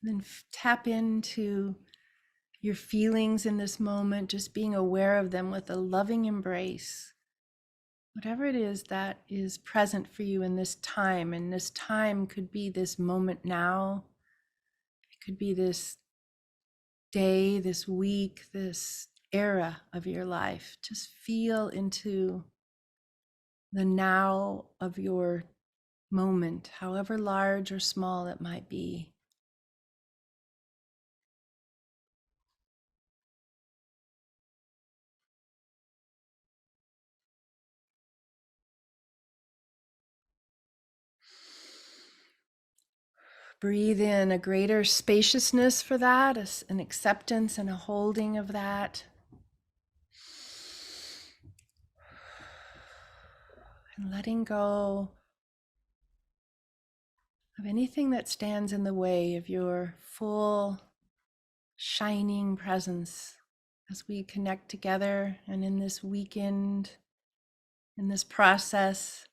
And then tap into your feelings in this moment, just being aware of them with a loving embrace. Whatever it is that is present for you in this time, and this time could be this moment now, it could be this day, this week, this era of your life. Just feel into the now of your moment, however large or small it might be. Breathe in a greater spaciousness for that, an acceptance and a holding of that. And letting go of anything that stands in the way of your full, shining presence as we connect together and in this weekend, in this process.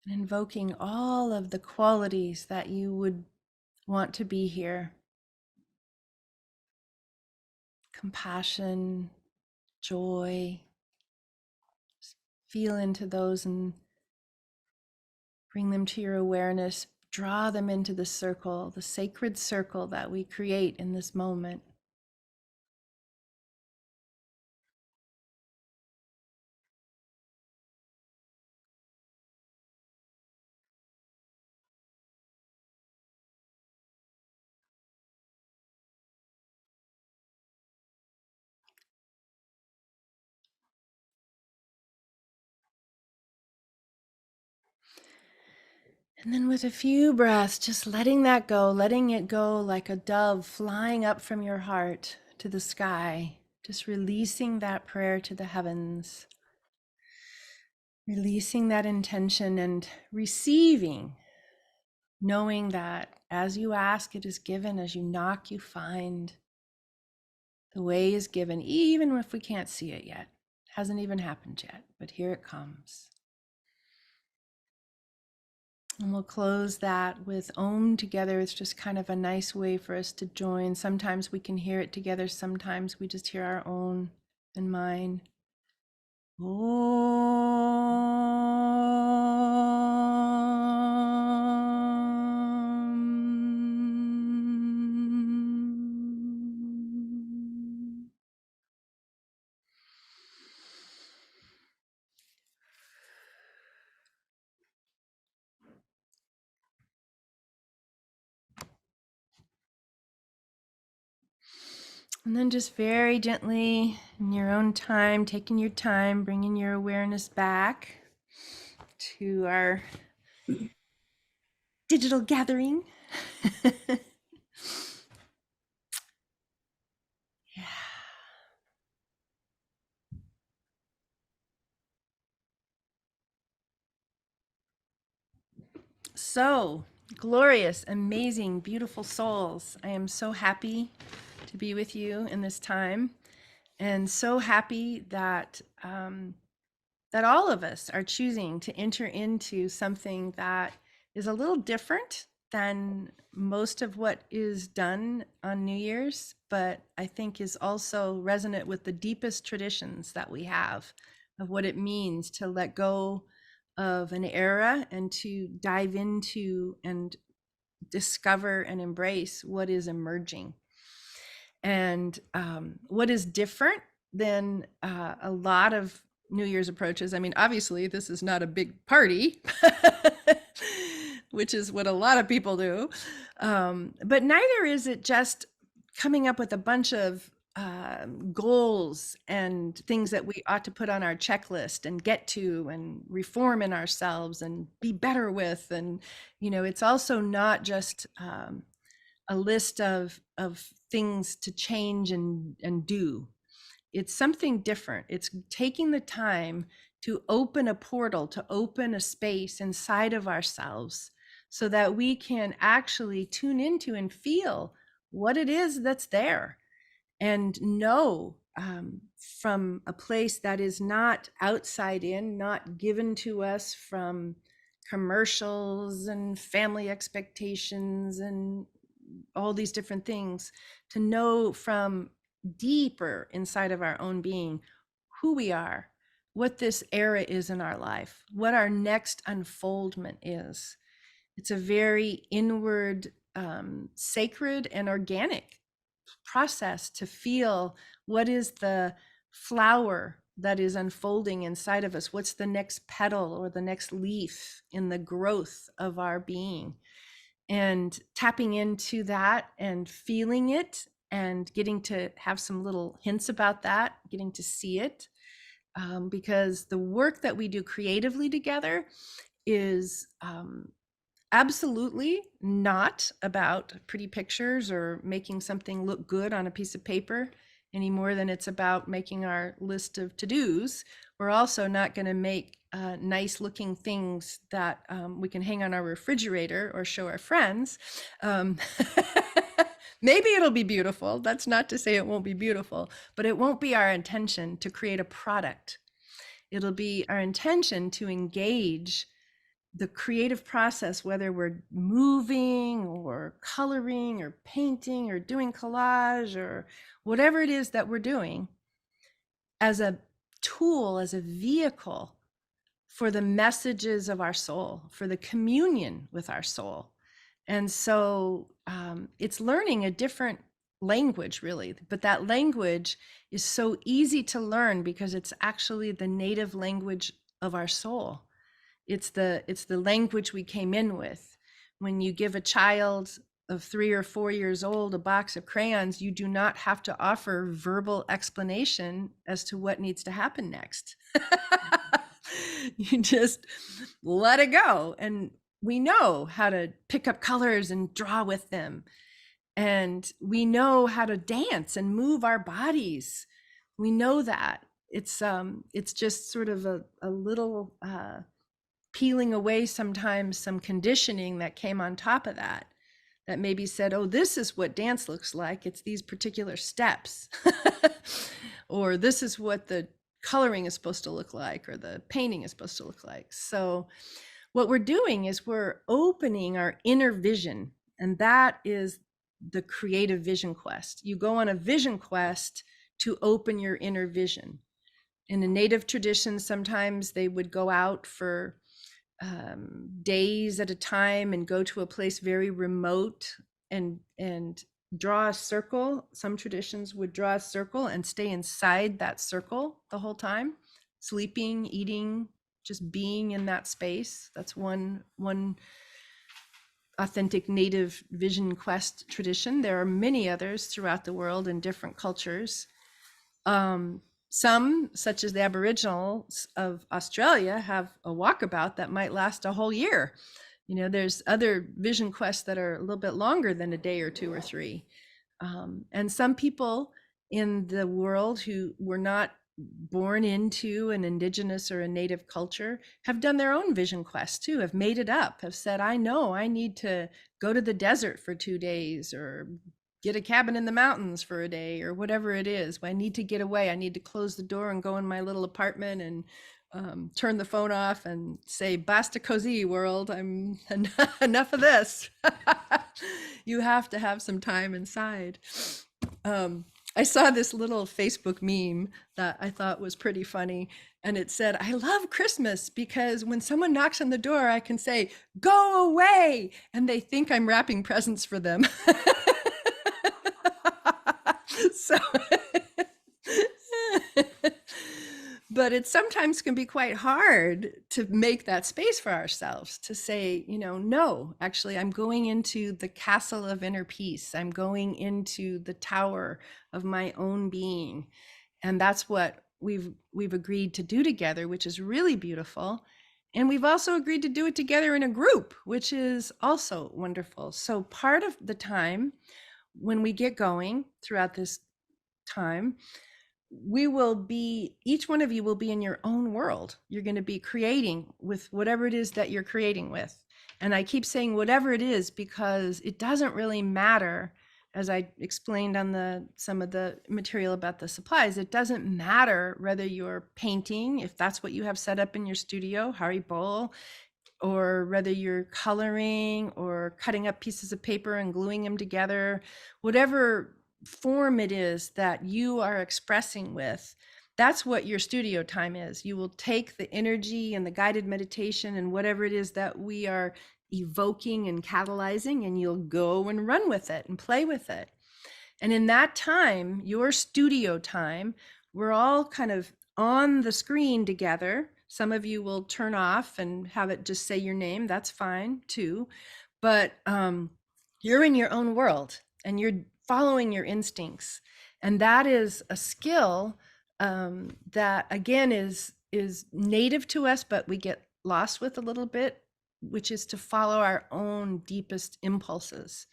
And invoking all of the qualities that you would want to be here: compassion, joy. Just feel into those and bring them to your awareness. Draw them into the circle, the sacred circle that we create in this moment. And then with a few breaths, just letting that go, letting it go like a dove flying up from your heart to the sky, just releasing that prayer to the heavens, releasing that intention and receiving, knowing that as you ask, it is given, as you knock, you find. The way is given, even if we can't see it yet. It hasn't even happened yet, but here it comes. And we'll close that with Om together. It's just kind of a nice way for us to join. Sometimes we can hear it together. Sometimes we just hear our own and mine. Om. And then just very gently, in your own time, taking your time, bringing your awareness back to our digital gathering. Yeah. So, glorious, amazing, beautiful souls. I am so happy to be with you in this time, and so happy that that all of us are choosing to enter into something that is a little different than most of what is done on New Year's, but I think is also resonant with the deepest traditions that we have of what it means to let go of an era and to dive into and discover and embrace what is emerging. And what is different than a lot of New Year's approaches? I mean, obviously, this is not a big party, which is what a lot of people do. But neither is it just coming up with a bunch of goals and things that we ought to put on our checklist and get to and reform in ourselves and be better with. And, you know, it's also not just a list of things to change and do. It's something different. It's taking the time to open a portal, to open a space inside of ourselves so that we can actually tune into and feel what it is that's there and know from a place that is not outside in, not given to us from commercials and family expectations and all these different things, to know from deeper inside of our own being who we are, what this era is in our life, what our next unfoldment is. It's a very inward, sacred, and organic process to feel what is the flower that is unfolding inside of us. What's the next petal or the next leaf in the growth of our being? And tapping into that and feeling it and getting to have some little hints about that, getting to see it. Because the work that we do creatively together is absolutely not about pretty pictures or making something look good on a piece of paper any more than it's about making our list of to-dos. We're also not going to make nice looking things that we can hang on our refrigerator or show our friends. Maybe it'll be beautiful. That's not to say it won't be beautiful, but it won't be our intention to create a product. It'll be our intention to engage the creative process, whether we're moving or coloring or painting or doing collage or whatever it is that we're doing, as a tool, as a vehicle for the messages of our soul, for the communion with our soul. And so it's learning a different language, really, but that language is so easy to learn because it's actually the native language of our soul. It's the language we came in with. When you give a child of 3 or 4 years old a box of crayons, you do not have to offer verbal explanation as to what needs to happen next. You just let it go. And we know how to pick up colors and draw with them. And we know how to dance and move our bodies. We know that. It's just sort of a little peeling away sometimes some conditioning that came on top of that maybe said, oh, this is what dance looks like. It's these particular steps. Or this is what the coloring is supposed to look like, or the painting is supposed to look like. So what we're doing is we're opening our inner vision, and that is the creative vision quest. You go on a vision quest to open your inner vision. In a native tradition, sometimes they would go out for days at a time and go to a place very remote and draw a circle. Some traditions would draw a circle and stay inside that circle the whole time, sleeping, eating, just being in that space. That's one authentic native vision quest tradition. There are many others throughout the world in different cultures. Some, such as the Aboriginals of Australia, have a walkabout that might last a whole year. You know, there's other vision quests that are a little bit longer than a day or 2 or 3. And some people in the world who were not born into an indigenous or a native culture have done their own vision quest too, have made it up, have said, I know I need to go to the desert for 2 days, or get a cabin in the mountains for a day, or whatever it is. I need to get away. I need to close the door and go in my little apartment and turn the phone off and say, basta così, world, I'm enough of this. You have to have some time inside. I saw this little Facebook meme that I thought was pretty funny. And it said, I love Christmas because when someone knocks on the door, I can say, go away. And they think I'm wrapping presents for them. So, but it sometimes can be quite hard to make that space for ourselves, to say, you know, no, actually, I'm going into the castle of inner peace. I'm going into the tower of my own being. And that's what we've agreed to do together, which is really beautiful. And we've also agreed to do it together in a group, which is also wonderful. So part of the time when we get going throughout this time, we will be, each one of you will be in your own world. You're going to be creating with whatever it is that you're creating with. And I keep saying whatever it is because it doesn't really matter, as I explained on some of the material about the supplies. It doesn't matter whether you're painting, if that's what you have set up in your studio, Hari Bol, or whether you're coloring or cutting up pieces of paper and gluing them together, whatever form it is that you are expressing with, that's what your studio time is. You will take the energy and the guided meditation and whatever it is that we are evoking and catalyzing, and you'll go and run with it and play with it. And in that time, your studio time, we're all kind of on the screen together. Some of you will turn off and have it just say your name. That's fine too. But you're in your own world and you're following your instincts. And that is a skill that, again, is native to us, but we get lost with a little bit, which is to follow our own deepest impulses.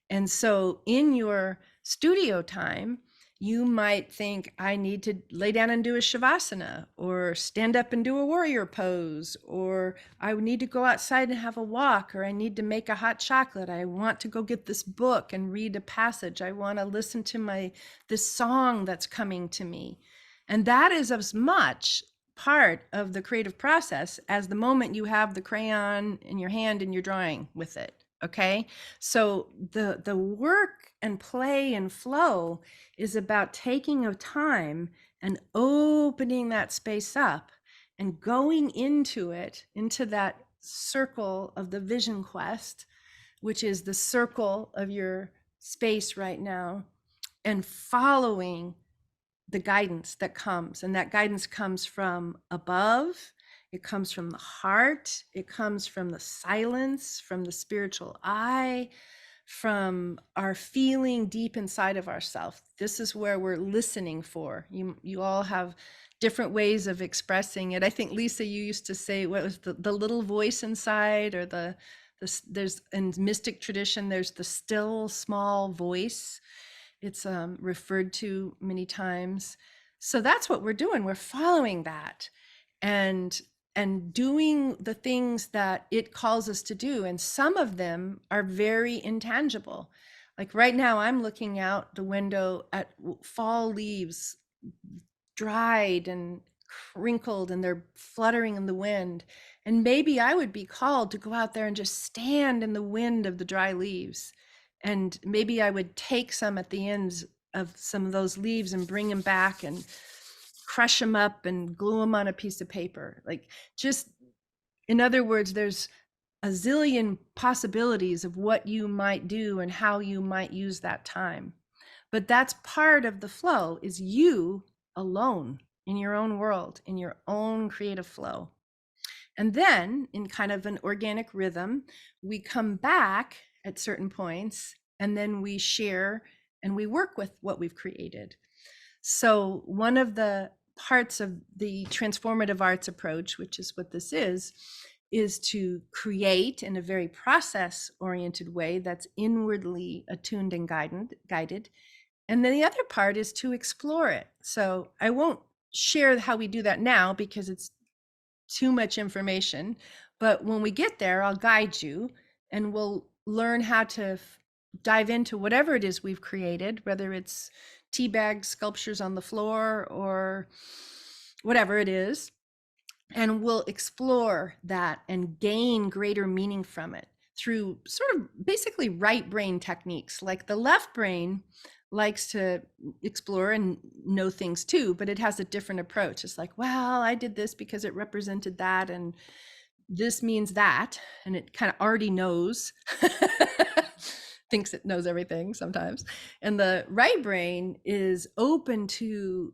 And so in your studio time, you might think, I need to lay down and do a shavasana, or stand up and do a warrior pose, or I need to go outside and have a walk, or I need to make a hot chocolate. I want to go get this book and read a passage. I want to listen to this song that's coming to me. And that is as much part of the creative process as the moment you have the crayon in your hand and you're drawing with it. Okay, so the work and play and flow is about taking a time and opening that space up and going into it, into that circle of the vision quest, which is the circle of your space right now, and following the guidance that comes. And that guidance comes from above. It comes from the heart. It comes from the silence, from the spiritual eye, from our feeling deep inside of ourselves. This is where we're listening for. You all have different ways of expressing it. I think, Lisa, you used to say, what was the little voice inside, or there's, in mystic tradition, there's the still small voice. It's referred to many times. So that's what we're doing. We're following that and doing the things that it calls us to do. And some of them are very intangible. Like right now, I'm looking out the window at fall leaves, dried and crinkled, and they're fluttering in the wind. And maybe I would be called to go out there and just stand in the wind of the dry leaves. And maybe I would take some at the ends of some of those leaves and bring them back and crush them up and glue them on a piece of paper. Like, just, in other words, there's a zillion possibilities of what you might do and how you might use that time. But that's part of the flow, is you alone in your own world, in your own creative flow. And then in kind of an organic rhythm, we come back at certain points, and then we share and we work with what we've created. So one of the parts of the transformative arts approach, which is what this is to create in a very process-oriented way that's inwardly attuned and guided. And then the other part is to explore it. So I won't share how we do that now because it's too much information. But when we get there, I'll guide you, and we'll learn how to dive into whatever it is we've created, whether it's tea bag sculptures on the floor or whatever it is. And we'll explore that and gain greater meaning from it through sort of basically right brain techniques. Like the left brain likes to explore and know things too, but it has a different approach. It's like, well, I did this because it represented that, and this means that, and it kind of already knows, thinks it knows everything sometimes. And the right brain is open to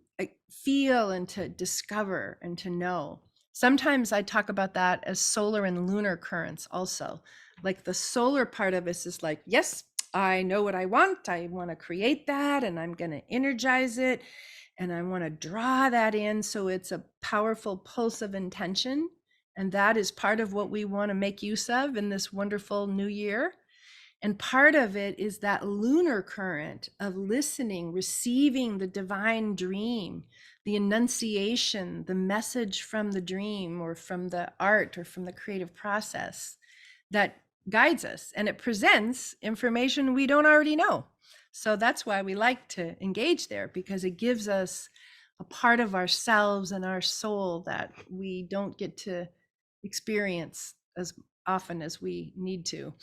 feel and to discover and to know. Sometimes I talk about that as solar and lunar currents also. Like the solar part of us is like, yes, I know what I want to create that, and I'm going to energize it, and I want to draw that in. So it's a powerful pulse of intention. And that is part of what we want to make use of in this wonderful new year. And part of it is that lunar current of listening, receiving the divine dream, the enunciation, the message from the dream or from the art or from the creative process that guides us. And it presents information we don't already know. So that's why we like to engage there, because it gives us a part of ourselves and our soul that we don't get to experience as often as we need to.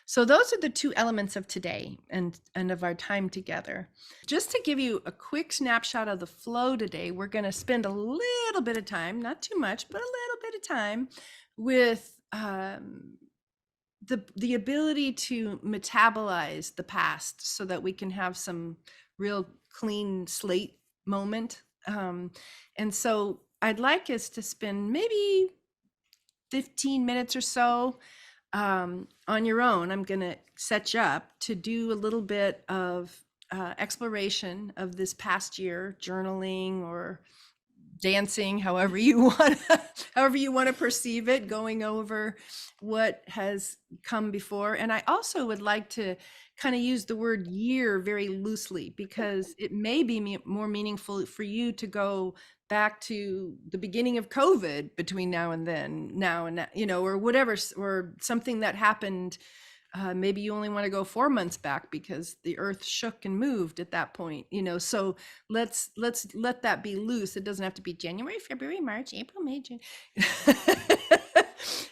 So those are the two elements of today and of our time together. Just to give you a quick snapshot of the flow today, we're going to spend a little bit of time, not too much, but a little bit of time with the ability to metabolize the past so that we can have some real clean slate moment. And so I'd like us to spend maybe 15 minutes or so on your own. I'm going to set you up to do a little bit of exploration of this past year, journaling or dancing, however you want to perceive it, going over what has come before. And I also would like to kind of use the word year very loosely, because it may be more meaningful for you to go back to the beginning of COVID between now and then, or whatever, or something that happened. Maybe you only want to go 4 months back because the earth shook and moved at that point, so let's let that be loose. It doesn't have to be January, February, March, April, May, June.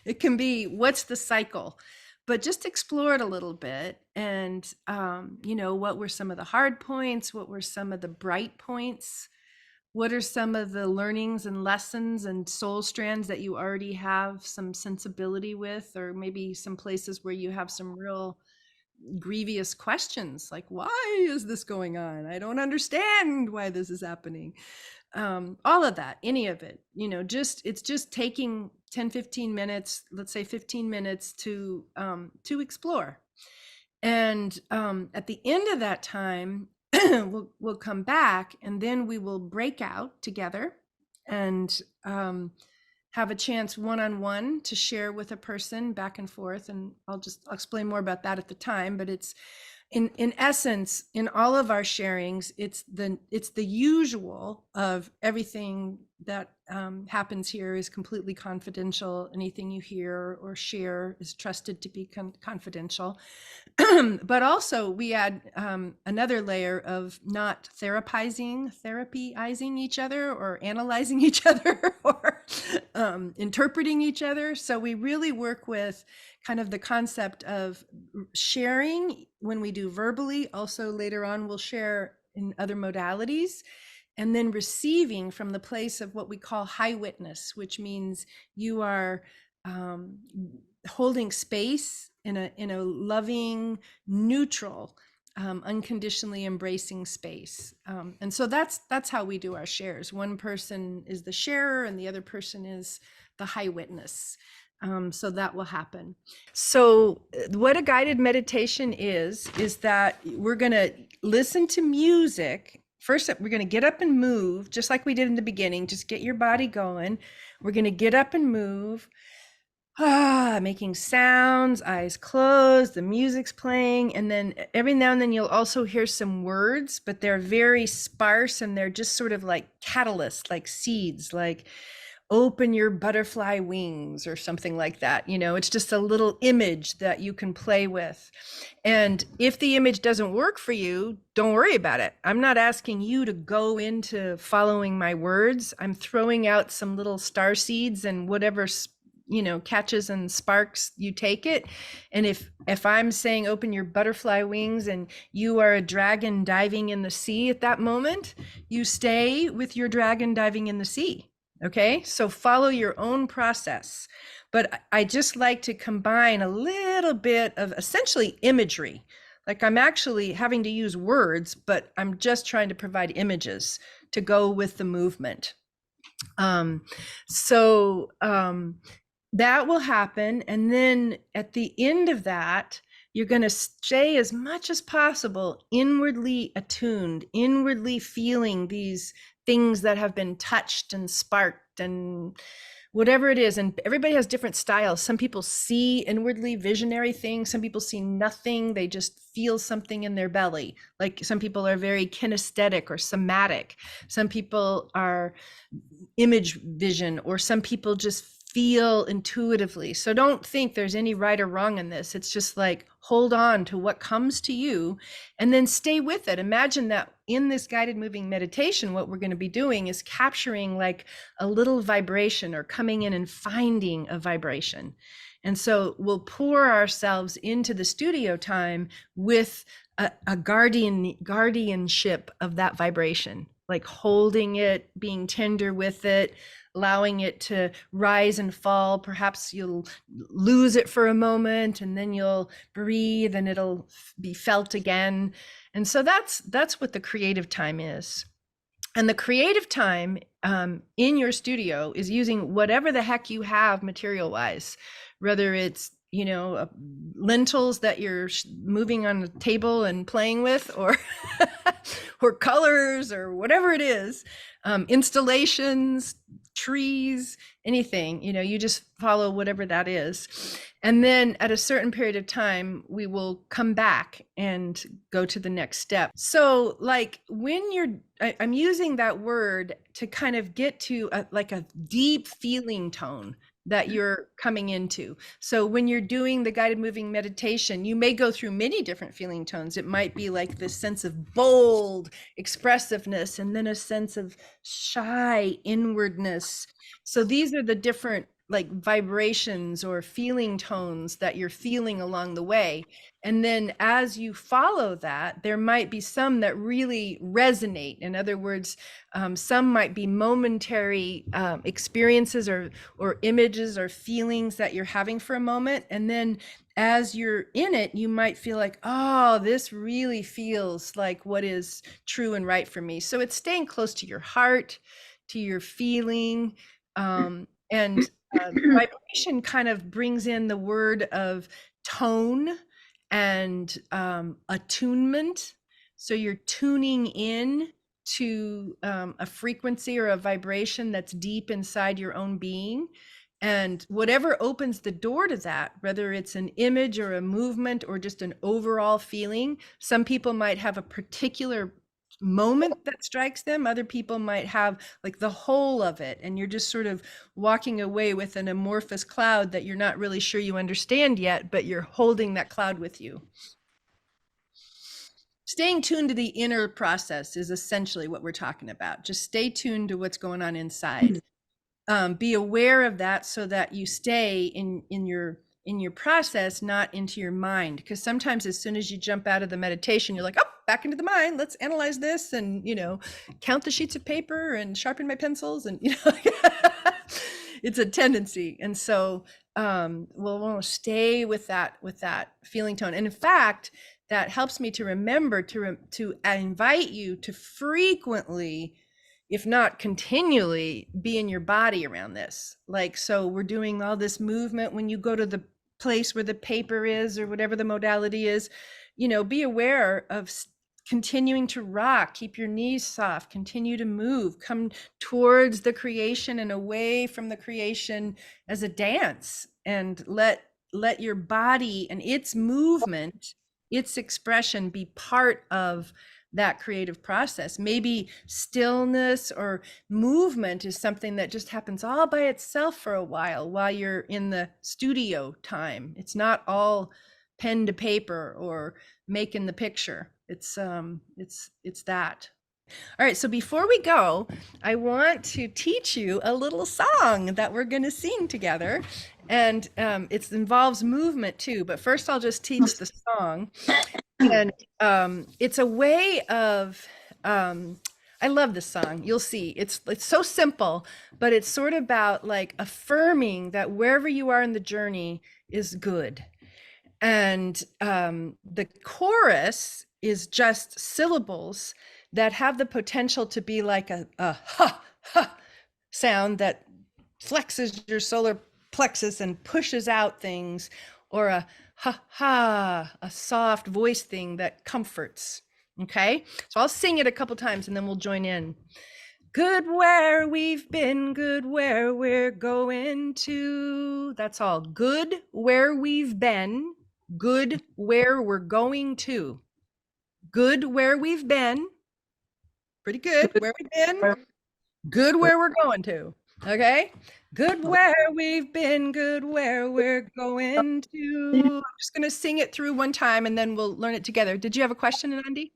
It can be, what's the cycle? But just explore it a little bit. And, what were some of the hard points? What were some of the bright points? What are some of the learnings and lessons and soul strands that you already have some sensibility with, or maybe some places where you have some real grievous questions, like, why is this going on? I don't understand why this is happening. All of that, any of it, it's just taking 10, 15 minutes, let's say 15 minutes to explore. And at the end of that time, we'll come back, and then we will break out together and have a chance one-on-one to share with a person back and forth. And I'll explain more about that at the time, but it's in essence, in all of our sharings, it's the usual of everything that happens here is completely confidential. Anything you hear or share is trusted to be confidential. But also we add another layer of not therapizing each other, or analyzing each other, or interpreting each other. So we really work with kind of the concept of sharing when we do verbally. Also later on, we'll share in other modalities. And then receiving from the place of what we call high witness, which means you are holding space in a loving, neutral, unconditionally embracing space. And so that's how we do our shares. One person is the sharer and the other person is the high witness. So that will happen. So what a guided meditation is that we're going to listen to music. First, we're going to get up and move, just like we did in the beginning. Just get your body going. We're going to get up and move, making sounds, eyes closed, the music's playing. And then every now and then you'll also hear some words, but they're very sparse, and they're just sort of like catalysts, like seeds, like open your butterfly wings or something like that. It's just a little image that you can play with. And if the image doesn't work for you, don't worry about it. I'm not asking you to go into following my words. I'm throwing out some little star seeds, and whatever catches and sparks, you take it. And if I'm saying open your butterfly wings and you are a dragon diving in the sea at that moment, you stay with your dragon diving in the sea. Okay, so follow your own process. But I just like to combine a little bit of essentially imagery. Like, I'm actually having to use words, but I'm just trying to provide images to go with the movement. That will happen. And then at the end of that, you're going to stay as much as possible inwardly attuned, inwardly feeling these things that have been touched and sparked and whatever it is. And everybody has different styles. Some people see inwardly visionary things. Some people see nothing. They just feel something in their belly. Like, some people are very kinesthetic or somatic. Some people are image vision, or some people just feel intuitively. So don't think there's any right or wrong in this. It's just like hold on to what comes to you and then stay with it. Imagine that in this guided moving meditation, what we're going to be doing is capturing like a little vibration or coming in and finding a vibration. And so we'll pour ourselves into the studio time with a guardianship of that vibration, like holding it, being tender with it, allowing it to rise and fall. Perhaps you'll lose it for a moment and then you'll breathe and it'll be felt again. And so that's what the creative time is. And the creative time in your studio is using whatever the heck you have material wise, whether it's lentils that you're moving on the table and playing with, or or colors or whatever it is, installations, trees, anything, you just follow whatever that is. And then at a certain period of time, we will come back and go to the next step. So like when I'm using that word to kind of get to a deep feeling tone that you're coming into. So when you're doing the guided moving meditation, you may go through many different feeling tones. It might be like this sense of bold expressiveness and then a sense of shy inwardness. So these are the different like vibrations or feeling tones that you're feeling along the way. And then as you follow that, there might be some that really resonate. In other words, some might be momentary experiences or images or feelings that you're having for a moment. And then as you're in it, you might feel like, oh, this really feels like what is true and right for me. So it's staying close to your heart, to your feeling, and vibration kind of brings in the word of tone and attunement. So you're tuning in to a frequency or a vibration that's deep inside your own being. And whatever opens the door to that, whether it's an image or a movement or just an overall feeling, some people might have a particular moment that strikes them. Other people might have like the whole of it, and you're just sort of walking away with an amorphous cloud that you're not really sure you understand yet, but you're holding that cloud with you. Staying tuned to the inner process is essentially what we're talking about. Just stay tuned to what's going on inside. Be aware of that so that you stay in your process, not into your mind. Because sometimes as soon as you jump out of the meditation, you're like, oh, back into the mind. Let's analyze this and, count the sheets of paper and sharpen my pencils. And, it's a tendency. And so we'll stay with that feeling tone. And in fact, that helps me to remember to invite you to frequently, if not continually, be in your body around this. Like, so we're doing all this movement when you go to the place where the paper is or whatever the modality is, be aware of continuing to rock, keep your knees soft, continue to move, come towards the creation and away from the creation as a dance, and let your body and its movement, its expression be part of that creative process. Maybe stillness or movement is something that just happens all by itself for a while you're in the studio time. It's not all pen to paper or making the picture. It's that. All right, so before we go, I want to teach you a little song that we're going to sing together. And it involves movement too, but first I'll just teach the song. And it's a way of, I love this song. You'll see, it's so simple, but it's sort of about like affirming that wherever you are in the journey is good. And the chorus is just syllables that have the potential to be like a ha, ha sound that flexes your solar plexus and pushes out things, or a ha ha, a soft voice thing that comforts. Okay, so I'll sing it a couple times and then we'll join in. Good where we've been, good where we're going to. That's all. Good where we've been, good where we're going to. Good where we've been. Pretty good. Where we've been. Good where we're going to. Okay. Good where we've been, good where we're going to. I'm just going to sing it through one time and then we'll learn it together. Did you have a question, Andy?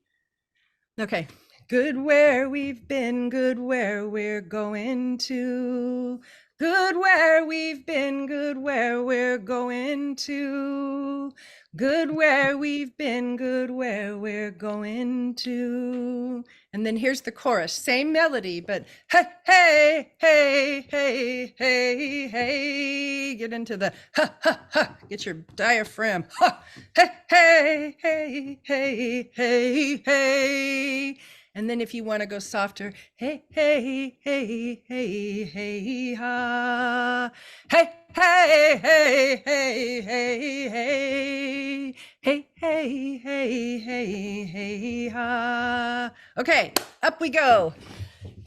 Okay. Good where we've been, good where we're going to. Good where we've been, good where we're going to. Good where we've been, good where we're going to. And then here's the chorus, same melody, but hey, hey, hey, hey, hey, hey. Get into the ha, ha, ha. Get your diaphragm. Ha, hey, hey, hey, hey, hey, hey. And then if you want to go softer, hey, hey, hey, hey, hey, ha. Hey, hey, hey, hey, hey, hey. Hey, hey, hey, hey, hey, ha. Okay, up we go.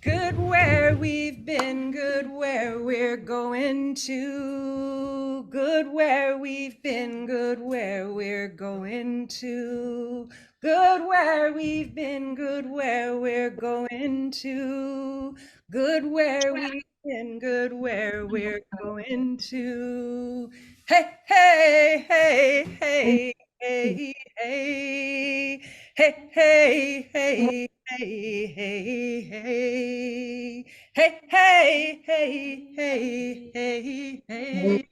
Good where we've been, good where we're going to. Good where we've been, good where we're going to. Good where we've been, good where we're going to. Good where we've been, good where we're going to. Hey, hey, hey, hey, hey, hey. Hey, hey, hey, hey, hey, hey. Hey, hey, hey, hey, hey, hey.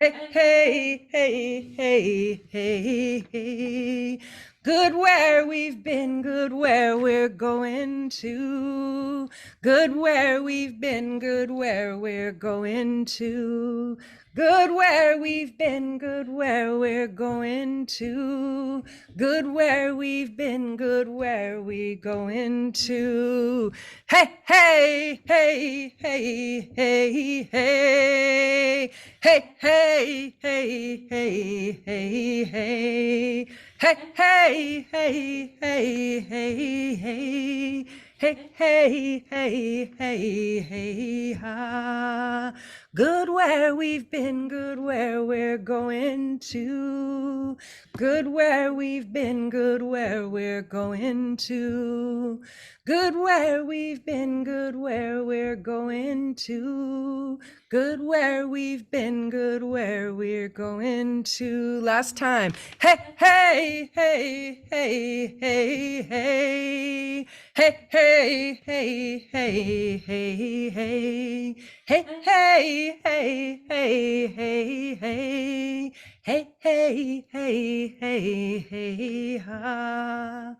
Hey, hey, hey, hey, hey, hey. Good where we've been, good where we're going to. Good where we've been, good where we're going to. Good where we've been, good where we're going to. Good where we've been, good where we going to. Hey, hey, hey, hey, hey, hey. Hey, hey, hey, hey, hey, hey. Hey, hey, hey, hey, hey, hey. Hey, hey, hey, hey, hey, ha. Good where we've been, good where we're going to. Good where we've been, good where we're going to. Good where we've been, good where we're going to. Good where we've been, good where we're going to. Last time. Hey, hey, hey, hey, hey, hey. Hey, hey, hey, hey, hey, hey. Hey, hey, hey, hey, hey, hey. Hey, hey, hey, hey, hey, ha.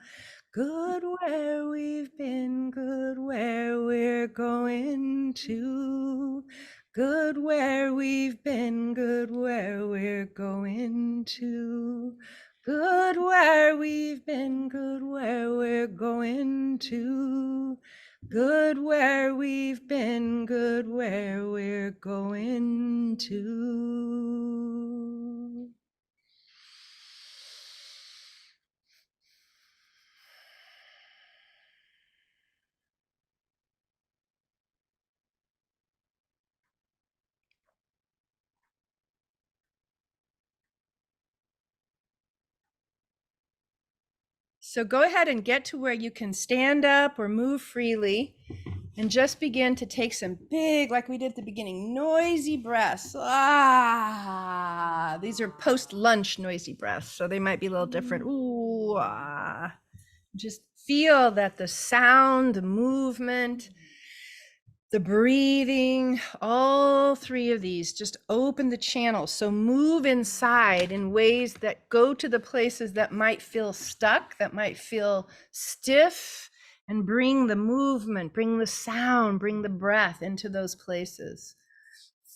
Good where we've been, good where we're going to. Good where we've been, good where we're going to. Good where we've been, good where we're going to. Good where we've been, good where we're going to. So go ahead and get to where you can stand up or move freely and just begin to take some big, like we did at the beginning, noisy breaths. Ah, these are post-lunch noisy breaths, so they might be a little different. Ooh, ah. Just feel that the sound, the movement, the breathing, all three of these, just open the channels. So move inside in ways that go to the places that might feel stuck, that might feel stiff, and bring the movement, bring the sound, bring the breath into those places.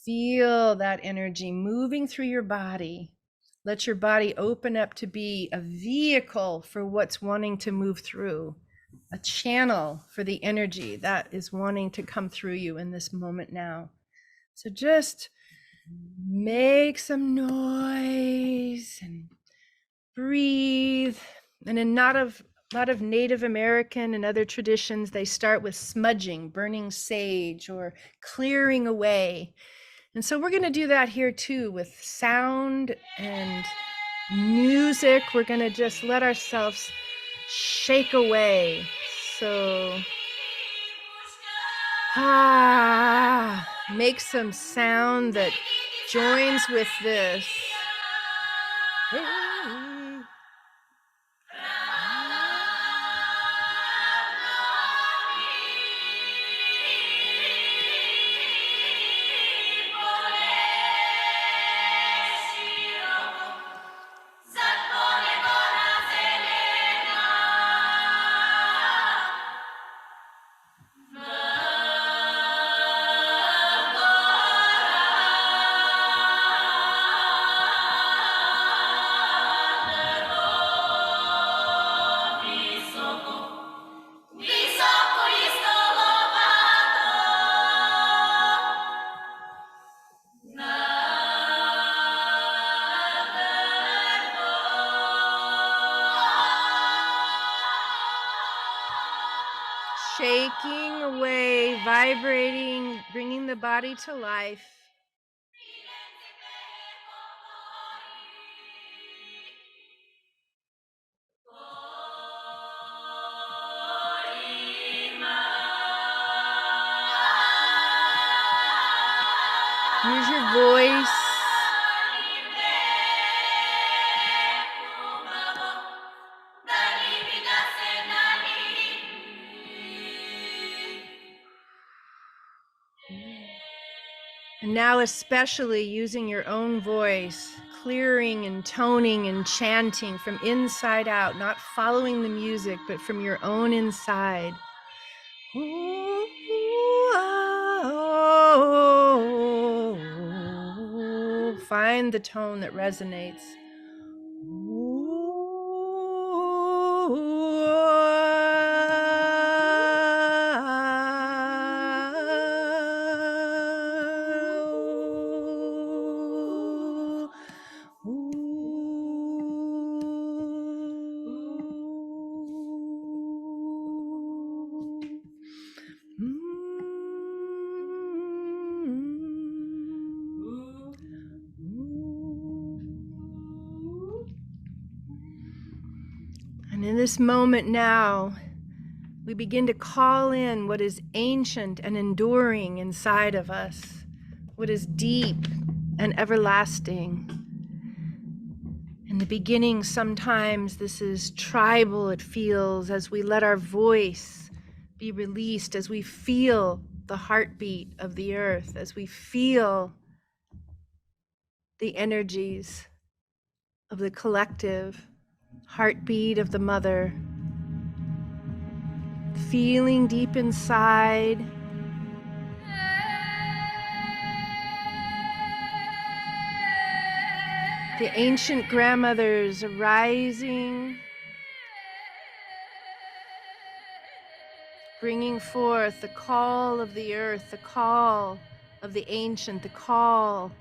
Feel that energy moving through your body. Let your body open up to be a vehicle for what's wanting to move through, a channel for the energy that is wanting to come through you in this moment now. So just make some noise and breathe. And in a lot of Native American and other traditions, they start with smudging, burning sage, or clearing away. And so we're going to do that here too with sound and music. We're going to just let ourselves shake away. So Ah, make some sound that joins with this. Hey. Shaking away, vibrating, bringing the body to life. Use your voice. And now especially using your own voice, clearing and toning and chanting from inside out, not following the music, but from your own inside. Find the tone that resonates. And in this moment now, we begin to call in what is ancient and enduring inside of us, what is deep and everlasting. In the beginning, sometimes this is tribal, it feels, as we let our voice be released, as we feel the heartbeat of the earth, as we feel the energies of the collective heartbeat of the mother, feeling deep inside. The ancient grandmothers arising, bringing forth the call of the earth, the call of the ancient, the call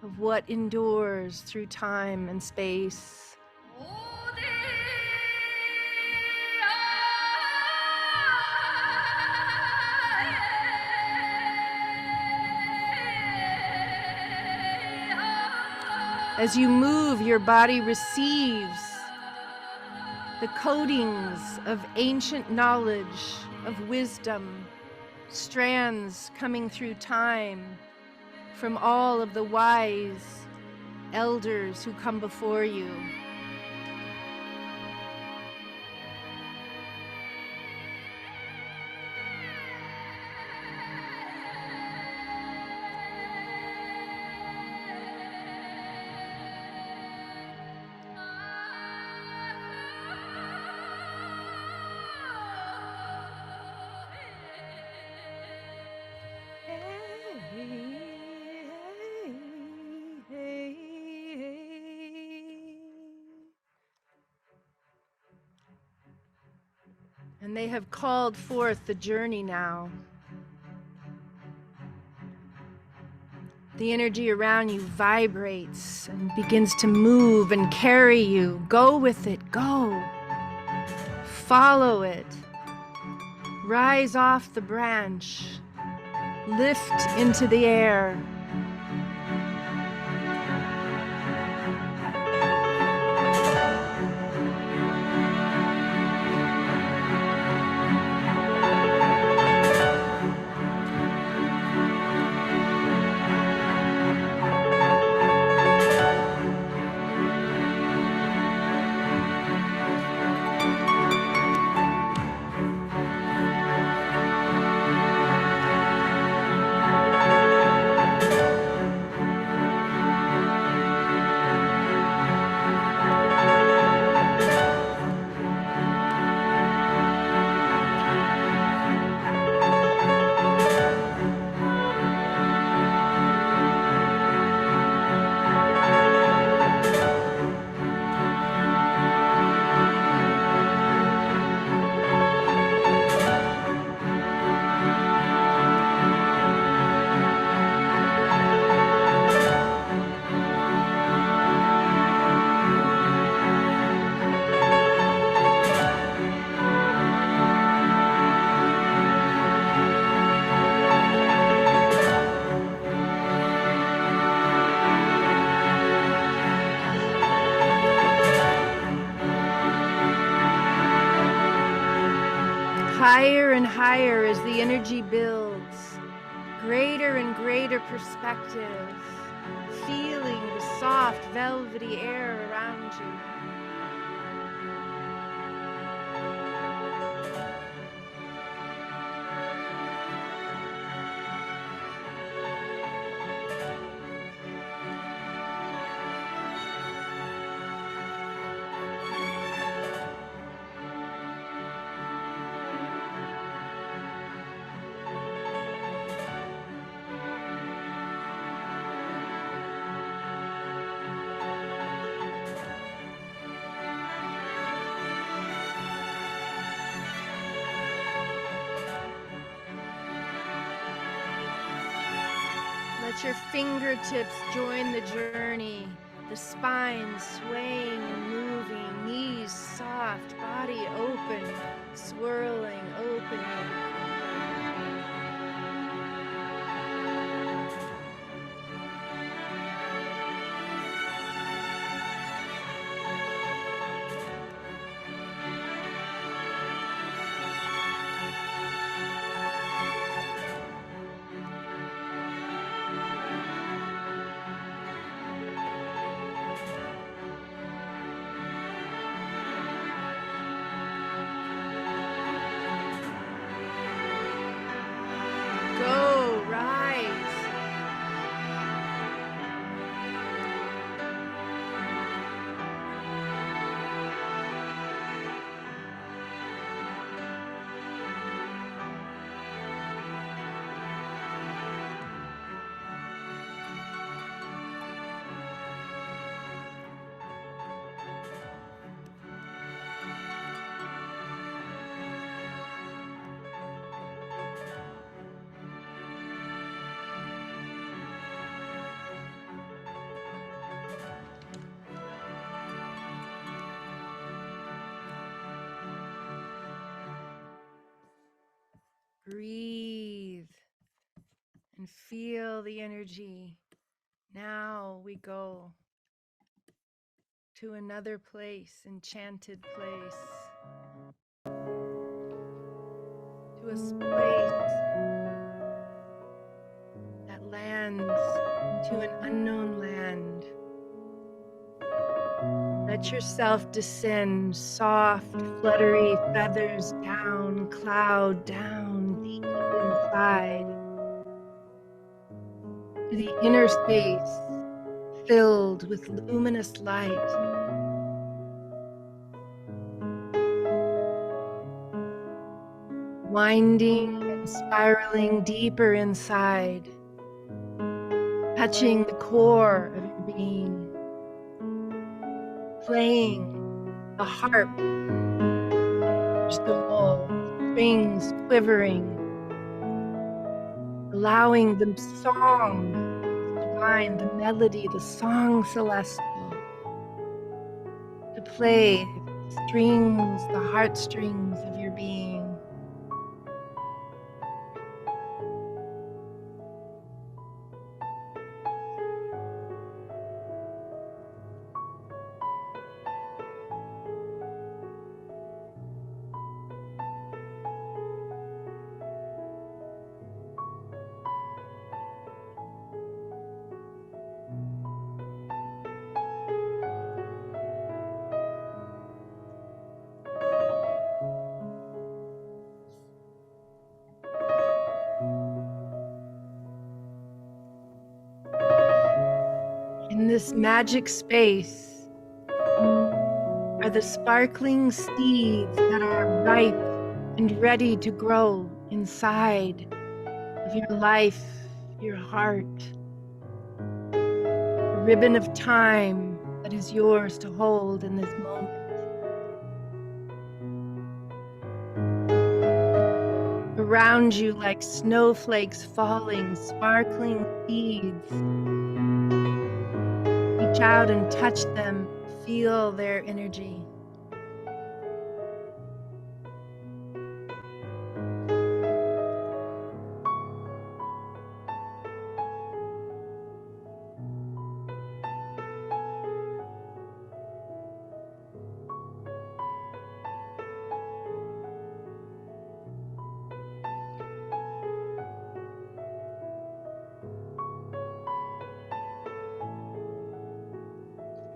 of what endures through time and space. As you move, your body receives the coatings of ancient knowledge, of wisdom, strands coming through time from all of the wise elders who come before you. And they have called forth the journey now. The energy around you vibrates and begins to move and carry you. Go with it, go. Follow it. Rise off the branch. Lift into the air. higher and higher as the energy builds, greater and greater perspective, feeling the soft, velvety air around you. Let your fingertips join the journey, the spine swaying and moving, knees soft, body open, swirling, opening. Go, rise. Breathe and feel the energy. Now we go to another place, enchanted place, to a place that lands into an unknown land. Let yourself descend, soft, fluttery feathers down, cloud down, deep inside, to the inner space filled with luminous light. Winding and spiraling deeper inside, touching the core of your being, playing the harp, the soul, strings quivering, allowing the song divine, the melody, the song celestial, to play the strings, the heartstrings of your being. In this magic space are the sparkling seeds that are ripe and ready to grow inside of your life, your heart, a ribbon of time that is yours to hold in this moment. Around you, like snowflakes falling, sparkling seeds. Reach out and touch them, feel their energy.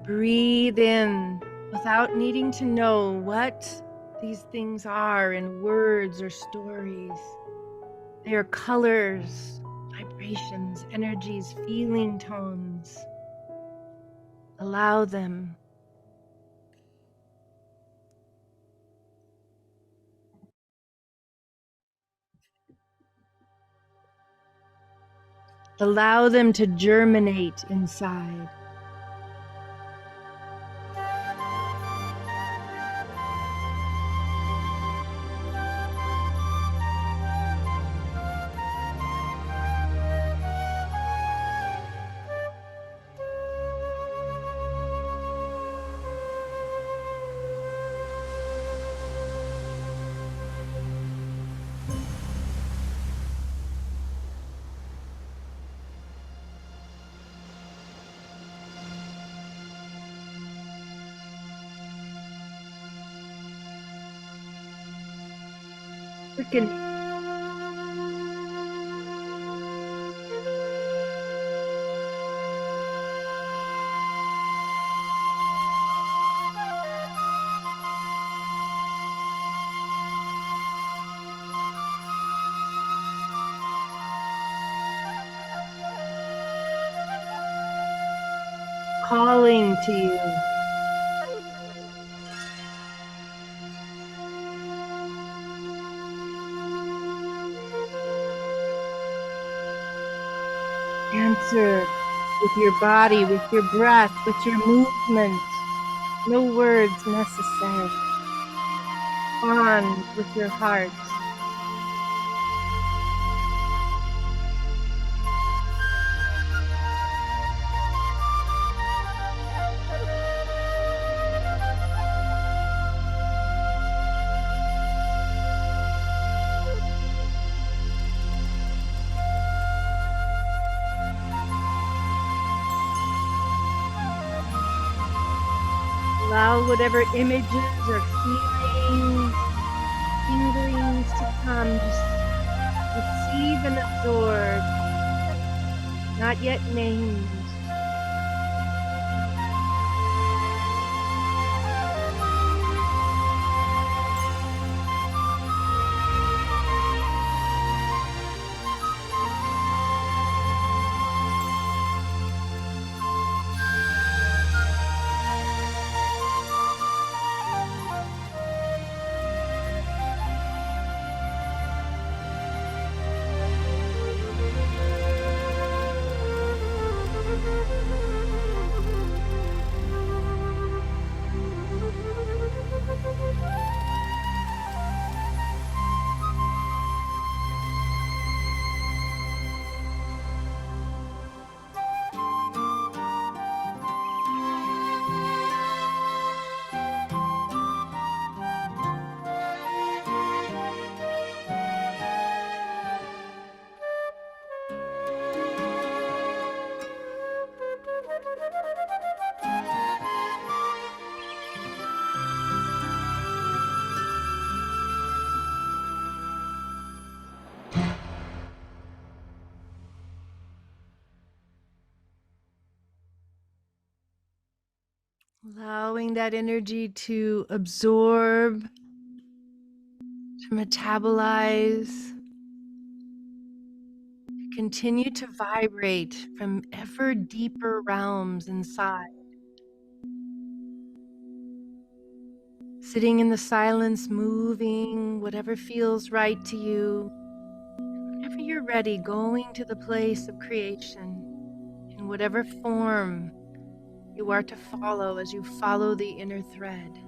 Breathe in without needing to know what these things are in words or stories. They are colors, vibrations, energies, feeling tones. Allow them. Allow them to germinate inside. Quicken. Calling to you. Answer with your body, with your breath, with your movement. No words necessary. Bond with your heart. Allow whatever images or feelings, tinglings to come. Just receive and absorb. Not yet named. Allowing that energy to absorb, to metabolize, to continue to vibrate from ever deeper realms inside. Sitting in the silence, moving, whatever feels right to you. Whenever you're ready, going to the place of creation in whatever form you are to follow as you follow the inner thread.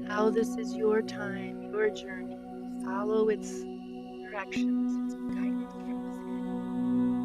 Now this is your time, your journey. Follow its directions, its guidance from within.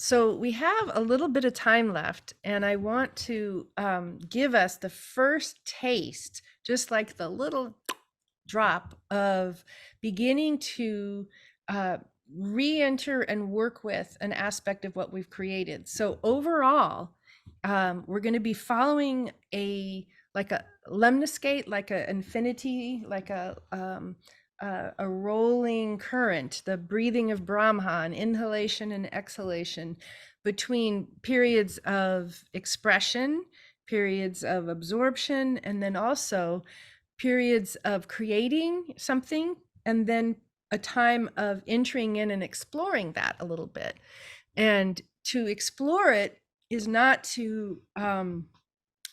So we have a little bit of time left, and I want to give us the first taste, just like the little drop of beginning to re-enter and work with an aspect of what we've created. So overall, we're going to be following like a lemniscate, like an infinity, like a rolling current, the breathing of Brahman, inhalation and exhalation, between periods of expression, periods of absorption, and then also periods of creating something, and then a time of entering in and exploring that a little bit. And to explore it is not to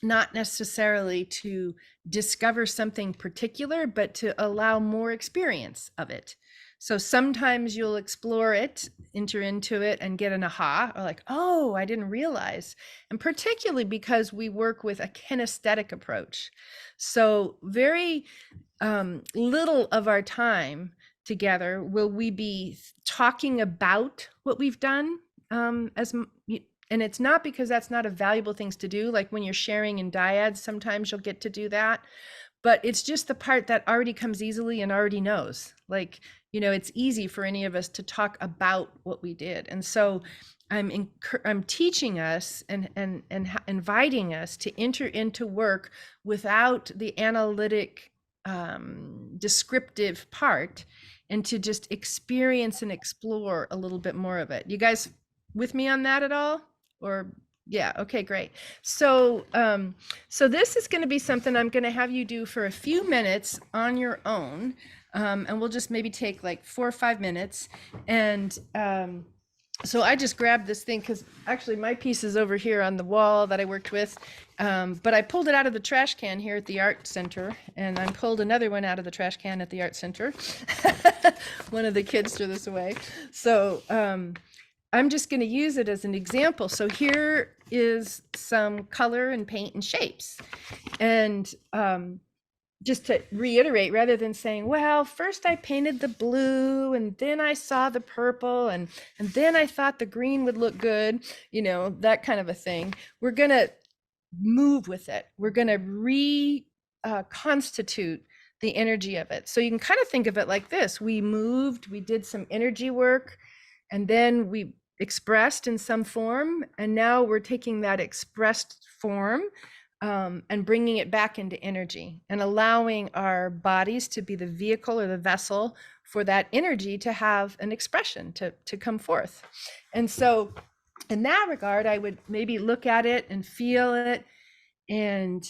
not necessarily to discover something particular, but to allow more experience of it. So sometimes you'll explore it, enter into it, and get an aha, or like, oh, I didn't realize. And particularly because we work with a kinesthetic approach. So very little of our time together will we be talking about what we've done, and it's not because that's not a valuable things to do. Like when you're sharing in dyads, sometimes you'll get to do that, but it's just the part that already comes easily and already knows. Like, you know, it's easy for any of us to talk about what we did. And so I'm teaching us and inviting us to enter into work without the analytic descriptive part, and to just experience and explore a little bit more of it. You guys with me on that at all? Or yeah, okay, great. So so this is going to be something I'm going to have you do for a few minutes on your own, and we'll just maybe take like 4 or 5 minutes. And so I just grabbed this thing because actually my piece is over here on the wall that I worked with, but I pulled it out of the trash can here at the art center, and I pulled another one out of the trash can at the art center. One of the kids threw this away. So I'm just going to use it as an example. So here is some color and paint and shapes. And just to reiterate, rather than saying, well, first I painted the blue and then I saw the purple and then I thought the green would look good, you know, that kind of a thing. We're going to move with it. We're going to reconstitute the energy of it. So you can kind of think of it like this. We moved, we did some energy work, and then we expressed in some form, and now we're taking that expressed form and bringing it back into energy and allowing our bodies to be the vehicle or the vessel for that energy to have an expression, to come forth. And so in that regard, I would maybe look at it and feel it and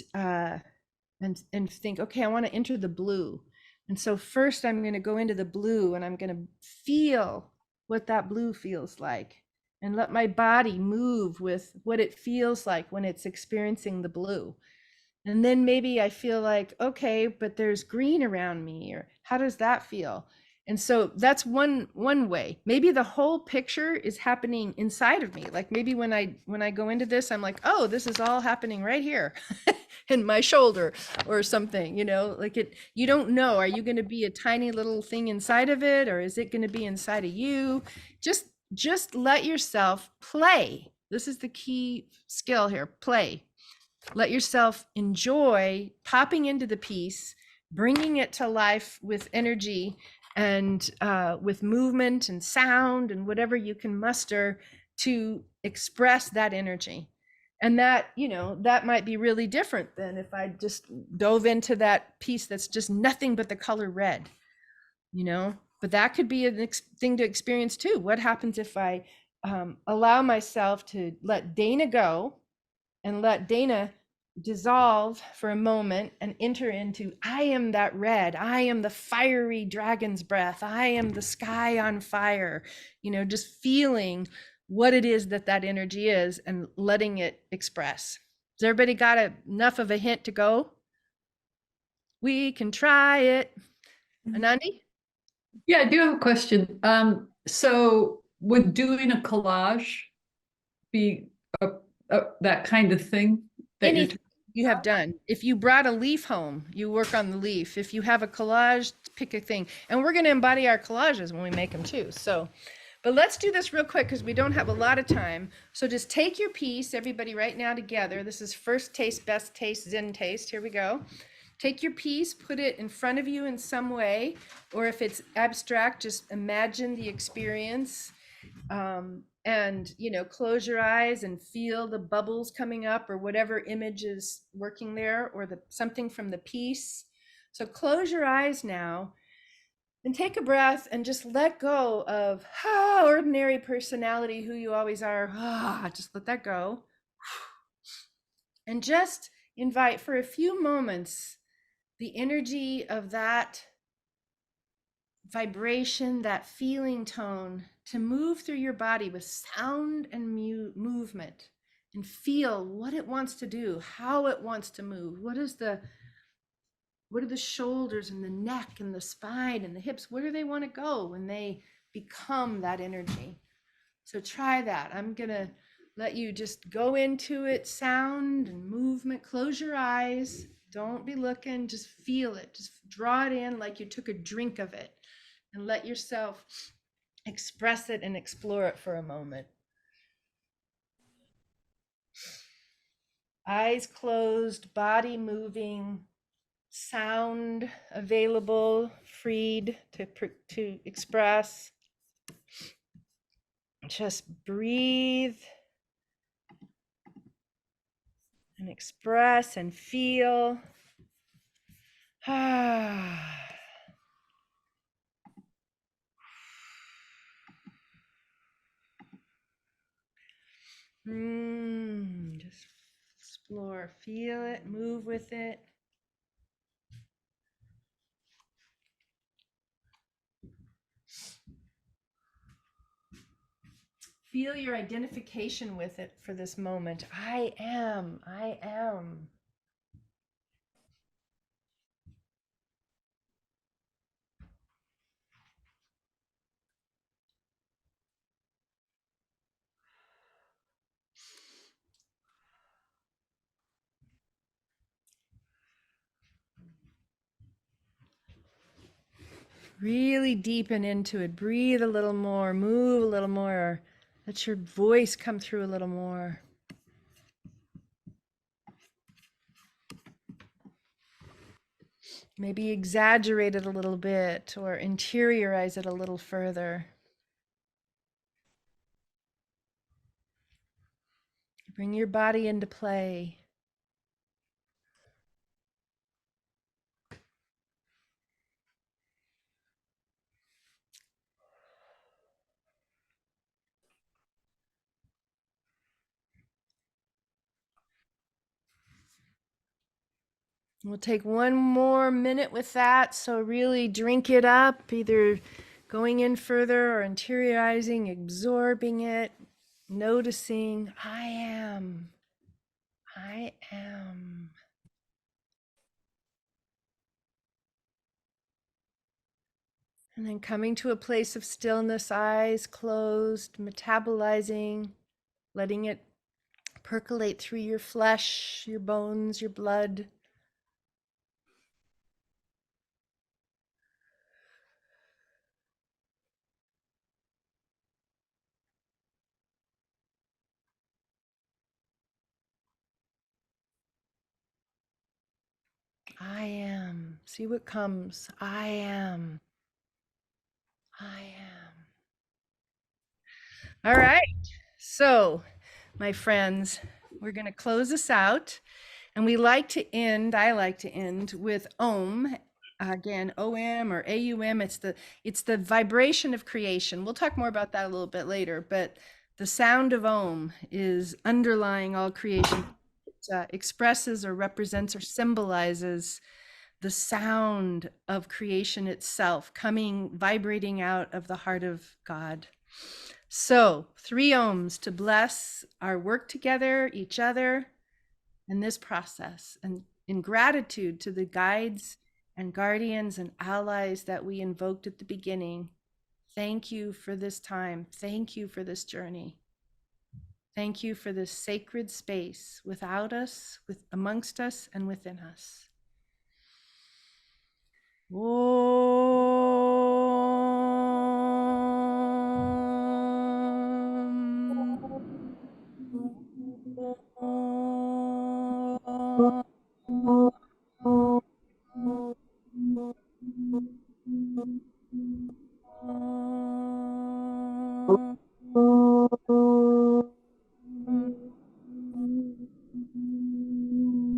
think, okay, I want to enter the blue. And so first I'm going to go into the blue and I'm going to feel what that blue feels like, and let my body move with what it feels like when it's experiencing the blue. And then maybe I feel like, okay, but there's green around me, or how does that feel? And so that's one way. Maybe the whole picture is happening inside of me. Like maybe when I go into this, I'm like, oh, this is all happening right here in my shoulder or something, you know, like you don't know, are you going to be a tiny little thing inside of it, or is it going to be inside of you? Just let yourself play. This is the key skill here, play. Let yourself enjoy popping into the piece, bringing it to life with energy and with movement and sound and whatever you can muster to express that energy. And that, you know, that might be really different than if I just dove into that piece that's just nothing but the color red, you know. But that could be a thing to experience too. What happens if I allow myself to let Dana go and let Dana dissolve for a moment and enter into, I am that red, I am the fiery dragon's breath, I am the sky on fire, you know, just feeling what it is that energy is and letting it express. Has everybody got enough of a hint to go? We can try it. Anandi? Yeah, I do have a question. So would doing a collage be that kind of thing? Anything you have done. If you brought a leaf home, you work on the leaf. If you have a collage, pick a thing. And we're going to embody our collages when we make them too. So, But let's do this real quick because we don't have a lot of time. So just take your piece, everybody, right now together. This is first taste, best taste, Zen taste. Here we go. Take your piece, put it in front of you in some way, or if it's abstract, just imagine the experience. And close your eyes and feel the bubbles coming up or whatever image is working there, or something from the piece. So close your eyes now and take a breath and just let go of ordinary personality, who you always are. Just let that go. And just invite for a few moments the energy of that vibration, that feeling tone, to move through your body with sound and movement, and feel what it wants to do, how it wants to move. What are the shoulders and the neck and the spine and the hips? Where do they want to go when they become that energy? So try that. I'm going to let you just go into it, sound and movement. Close your eyes. Don't be looking, just feel it. Just draw it in like you took a drink of it, and let yourself express it and explore it for a moment. Eyes closed, body moving, sound available, freed to express. Just breathe and express and feel. Just explore, feel it, move with it. Feel your identification with it for this moment. I am, I am. Really deepen into it. Breathe a little more, move a little more. Let your voice come through a little more. Maybe exaggerate it a little bit or interiorize it a little further. Bring your body into play. We'll take one more minute with that. So really drink it up, either going in further or interiorizing, absorbing it, noticing, I am. I am. And then coming to a place of stillness, eyes closed, metabolizing, letting it percolate through your flesh, your bones, your blood. I am. See what comes. I am. I am. All right. So, my friends, we're going to close this out. And I like to end with Om. Again, OM or AUM. It's the vibration of creation. We'll talk more about that a little bit later, but the sound of Om is underlying all creation. It expresses or represents or symbolizes the sound of creation itself vibrating out of the heart of God. So 3 ohms to bless our work together, each other, and this process. And in gratitude to the guides and guardians and allies that we invoked at the beginning, thank you for this time. Thank you for this journey. Thank you for this sacred space without us, amongst us, and within us. Om.